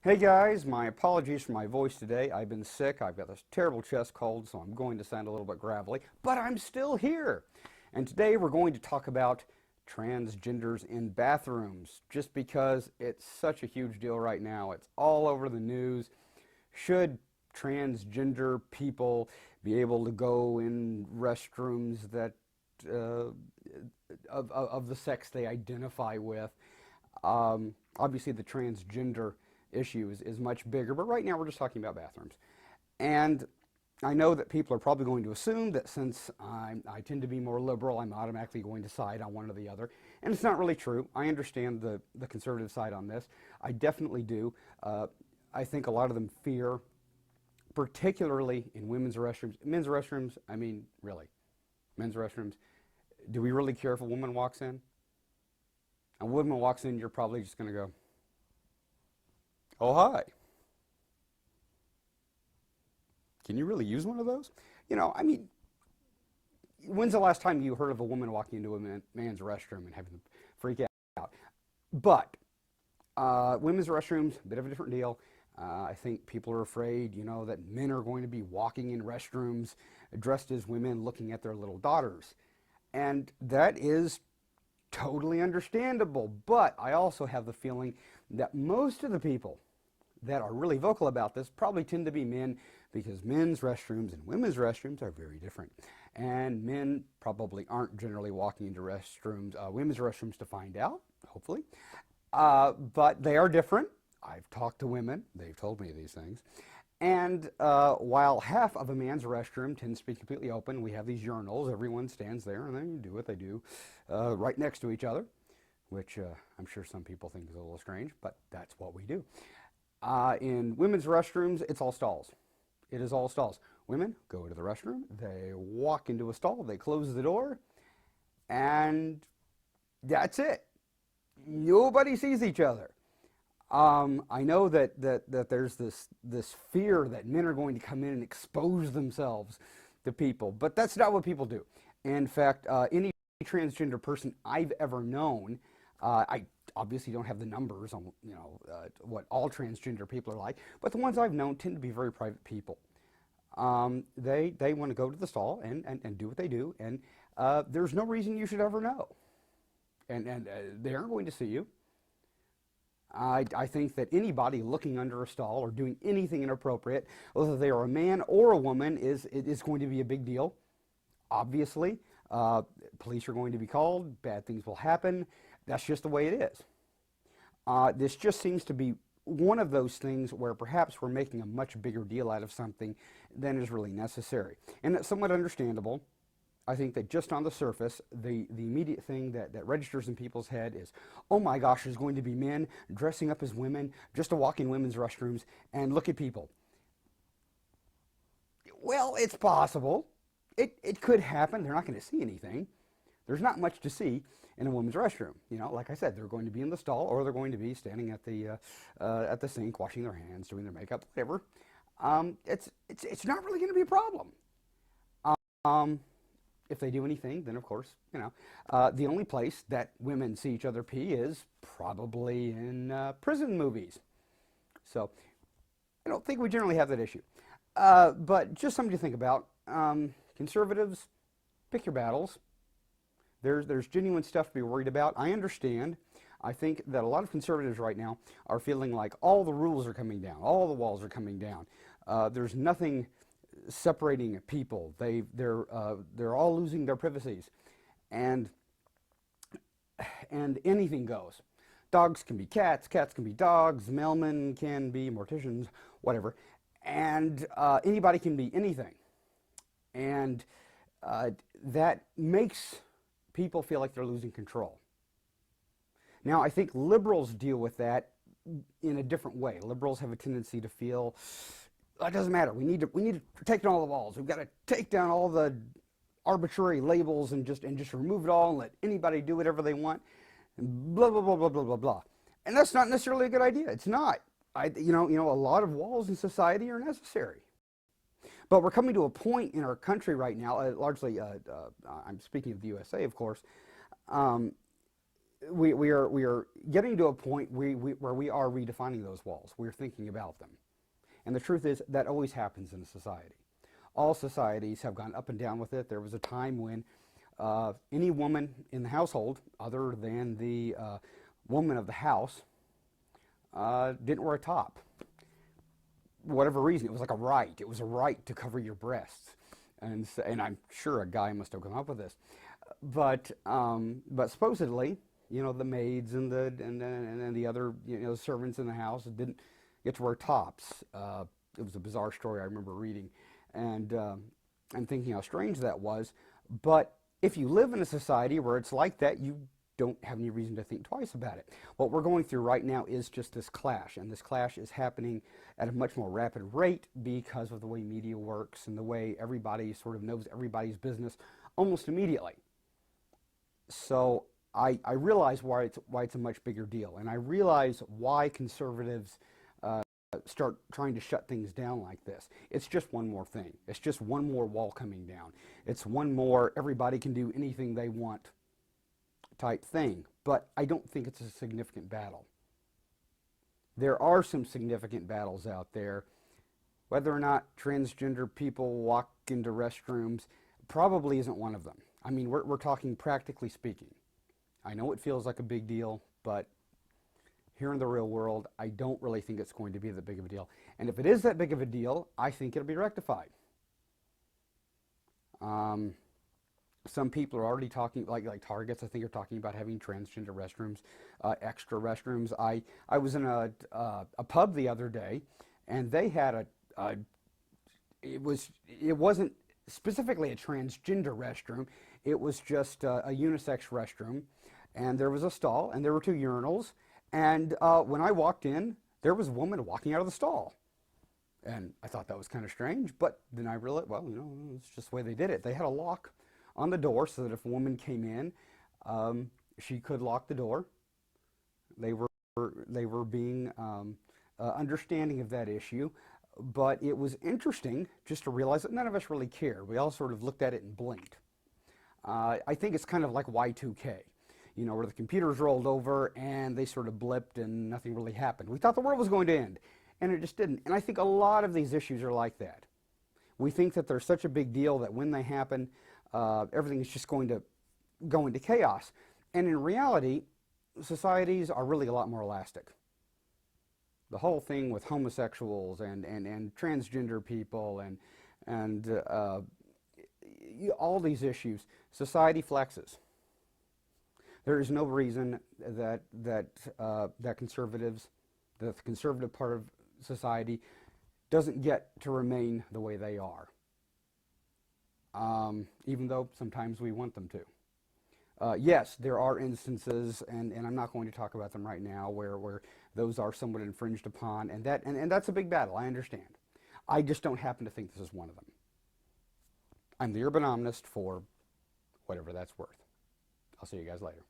Hey guys, my apologies for my voice today. I've been sick. I've got this terrible chest cold, so I'm going to sound a little bit gravelly, but I'm still here. And today we're going to talk about transgenders in bathrooms, just because it's such a huge deal right now. It's all over the news. Should transgender people be able to go in restrooms that of the sex they identify with? Obviously, the transgender issue is much bigger, but right now we're just talking about bathrooms. And I know that people are probably going to assume that since I tend to be more liberal, I'm automatically going to side on one or the other. And it's not really true. I understand the conservative side on this. I definitely do. I think a lot of them fear, particularly in women's restrooms. Men's restrooms, I mean, really, men's restrooms. Do we really care if a woman walks in? A woman walks in, you're probably just going to go, "Oh, hi. Can you really use one of those?" You know, I mean, when's the last time you heard of a woman walking into a man's restroom and having them freak out? But women's restrooms, a bit of a different deal. I think people are afraid, you know, that men are going to be walking in restrooms dressed as women looking at their little daughters. And that is totally understandable. But I also have the feeling that most of the people that are really vocal about this probably tend to be men, because men's restrooms and women's restrooms are very different. And men probably aren't generally walking into restrooms, women's restrooms, to find out, hopefully. But they are different. I've talked to women. They've told me these things. And while half of a man's restroom tends to be completely open, we have these urinals. Everyone stands there and they do what they do right next to each other, which I'm sure some people think is a little strange, but that's what we do. In women's restrooms, it's all stalls. It is all stalls. Women go to the restroom, they walk into a stall, they close the door, and that's it. Nobody sees each other. I know that there's this fear that men are going to come in and expose themselves to people, but that's not what people do. In fact, any transgender person I've ever known, I obviously don't have the numbers on what all transgender people are like, but the ones I've known tend to be very private people. They want to go to the stall and do what they do, and there's no reason you should ever know. And they aren't going to see you. I think that anybody looking under a stall or doing anything inappropriate, whether they are a man or a woman, is going to be a big deal. Obviously, police are going to be called. Bad things will happen. That's just the way it is. This just seems to be one of those things where perhaps we're making a much bigger deal out of something than is really necessary. And that's somewhat understandable. I think that just on the surface, the immediate thing that registers in people's head is, oh my gosh, there's going to be men dressing up as women just to walk in women's restrooms and look at people. Well, it's possible. It could happen. They're not going to see anything. There's not much to see in a women's restroom. You know, like I said, they're going to be in the stall, or they're going to be standing at the sink, washing their hands, doing their makeup, whatever. It's not really going to be a problem. If they do anything, then of course, you know, the only place that women see each other pee is probably in prison movies. So I don't think we generally have that issue. But just something to think about. Conservatives, pick your battles. There's genuine stuff to be worried about. I understand. I think that a lot of conservatives right now are feeling like all the rules are coming down, all the walls are coming down. There's nothing separating people. They're all losing their privacies, and anything goes. Dogs can be cats, cats can be dogs, mailmen can be morticians, whatever, and anybody can be anything, and that makes people feel like they're losing control. Now, I think liberals deal with that in a different way. Liberals have a tendency to feel, it doesn't matter. We need to protect all the walls. We've got to take down all the arbitrary labels and just remove it all and let anybody do whatever they want. And blah blah blah blah blah blah blah. And that's not necessarily a good idea. It's not. You know, a lot of walls in society are necessary. But we're coming to a point in our country right now, largely, I'm speaking of the USA, of course, we are getting to a point where we are redefining those walls. We're thinking about them. And the truth is that always happens in a society. All societies have gone up and down with it. There was a time when any woman in the household, other than the woman of the house, didn't wear a top. Whatever reason, it was like a right. It was a right to cover your breasts. And I'm sure a guy must have come up with this. But supposedly, you know, the maids and the other, you know, servants in the house didn't get to wear tops. It was a bizarre story I remember reading, and I'm thinking how strange that was. But if you live in a society where it's like that, you don't have any reason to think twice about it. What we're going through right now is just this clash, and this clash is happening at a much more rapid rate because of the way media works and the way everybody sort of knows everybody's business almost immediately. So I realize why it's a much bigger deal, and I realize why conservatives start trying to shut things down like this. It's just one more thing. It's just one more wall coming down. It's one more everybody can do anything they want type thing. But I don't think it's a significant battle. There are some significant battles out there. Whether or not transgender people walk into restrooms probably isn't one of them. I mean, we're talking practically speaking. I know it feels like a big deal, but here in the real world, I don't really think it's going to be that big of a deal. And if it is that big of a deal, I think it'll be rectified. Some people are already talking, like Targets, I think, are talking about having transgender restrooms, extra restrooms. I was in a pub the other day, and they had it wasn't specifically a transgender restroom. It was just a unisex restroom, and there was a stall, and there were two urinals. And when I walked in, there was a woman walking out of the stall. And I thought that was kind of strange, but then I realized, well, you know, it's just the way they did it. They had a lock on the door so that if a woman came in, she could lock the door. They were being understanding of that issue. But it was interesting just to realize that none of us really cared. We all sort of looked at it and blinked. I think it's kind of like Y2K. You know, where the computers rolled over and they sort of blipped and nothing really happened. We thought the world was going to end, and it just didn't. And I think a lot of these issues are like that. We think that they're such a big deal that when they happen, everything is just going to go into chaos. And in reality, societies are really a lot more elastic. The whole thing with homosexuals and transgender people and all these issues, society flexes. There is no reason that conservatives, the conservative part of society, doesn't get to remain the way they are, even though sometimes we want them to. Yes, there are instances, and I'm not going to talk about them right now, where those are somewhat infringed upon, and that's a big battle. I understand. I just don't happen to think this is one of them. I'm the Urban Omnist for whatever that's worth. I'll see you guys later.